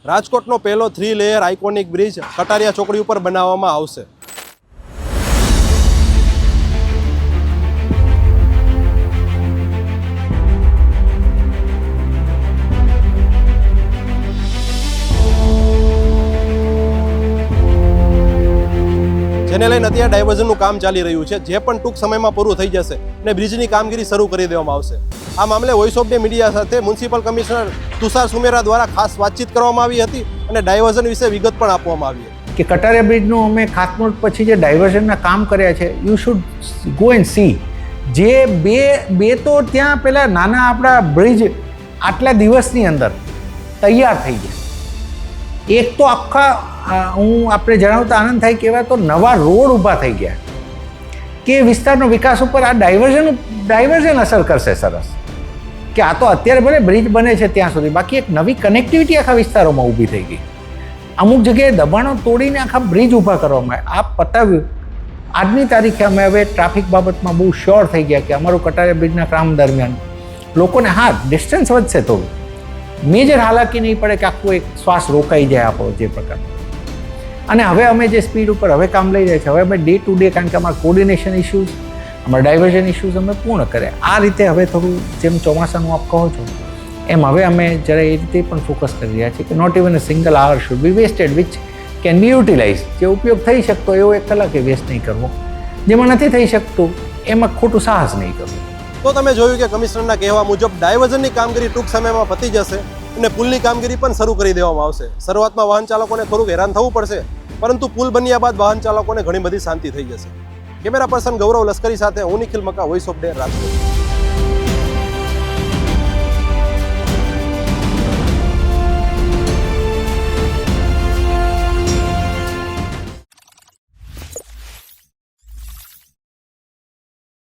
રાજકોટનો પહેલો 3 layer iconic bridge Kataria ચોકડી ઉપર બનાવવામાં આવશે। જેને લઈને અત્યારે ડાયવર્ઝનનું કામ ચાલી રહ્યું છે, જે પણ ટૂંક સમયમાં પૂરું થઈ જશે અને બ્રિજની કામગીરી શરૂ કરી દેવામાં આવશે। આ મામલે વોઇસ ઓફ ડે મીડિયા સાથે મ્યુનિસિપલ કમિશનર તુષાર સુમેરા દ્વારા ખાસ વાતચીત કરવામાં આવી હતી અને ડાયવર્ઝન વિશે વિગત પણ આપવામાં આવી હતી કે કટારિયા બ્રિજનું અમે ખાતમુહૂર્ત પછી જે ડાયવર્ઝનના કામ કર્યા છે, you should go and C. જે બે તો ત્યાં પેલા નાના આપણા બ્રિજ આટલા દિવસની અંદર તૈયાર થઈ ગયા। એક તો આખા હું આપણે જણાવતા આનંદ થાય કે એવા તો નવા રોડ ઊભા થઈ ગયા કે વિસ્તારનો વિકાસ ઉપર આ ડાયવર્ઝન અસર કરશે સરસ। કે આ તો અત્યારે ભલે બ્રિજ બને છે ત્યાં સુધી, બાકી એક નવી કનેક્ટિવિટી આખા વિસ્તારોમાં ઊભી થઈ ગઈ। અમુક જગ્યાએ દબાણો તોડીને આખા બ્રિજ ઊભા કરવામાં આ પતાવ્યું। આજની તારીખે અમે હવે ટ્રાફિક બાબતમાં બહુ શ્યોર થઈ ગયા કે અમારું કટારિયા બ્રિજના કામ દરમિયાન લોકોને હા ડિસ્ટન્સ વધશે, તો મેજર હાલાકી નહીં પડે કે આખું એક શ્વાસ રોકાઈ જાય આપણો જે પ્રકાર। અને હવે અમે જે સ્પીડ ઉપર હવે કામ લઈ રહ્યા છે, હવે અમે ડે ટુ ડે, કારણ કે અમારા કોર્ડિનેશન ઇસ્યુઝ, અમારા ડાયવર્ઝન ઇસ્યુઝ અમે પૂર્ણ કર્યા। આ રીતે હવે થોડું જેમ ચોમાસાનું આપ કહો છો એમ હવે અમે જરા એ રીતે પણ ફોકસ કરી રહ્યા છીએ કે not even a single hour should be wasted which can be utilise. જે ઉપયોગ થઈ શકતો એવો 1 કલાકે વેસ્ટ નહીં કરવો, જેમાં નથી થઈ શકતું એમાં ખોટું સાહસ નહીં કરવું। તો તમે જોયું કે કમિશનરના કહેવા મુજબ ડાયવર્ઝનની કામગીરી ટૂંક સમયમાં પતી જશે અને પુલની કામગીરી પણ શરૂ કરી દેવામાં આવશે। શરૂઆતમાં વાહન ચાલકોને થોડુંક હેરાન થવું પડશે, પરંતુ પુલ બન્યા બાદ વાહન ચાલકોને ઘણી બધી શાંતિ થઈ જશે। કેમેરા પર્સન ગૌરવ લશ્કરી સાથે હું Nikhil Maka, voice of day, Rajkot.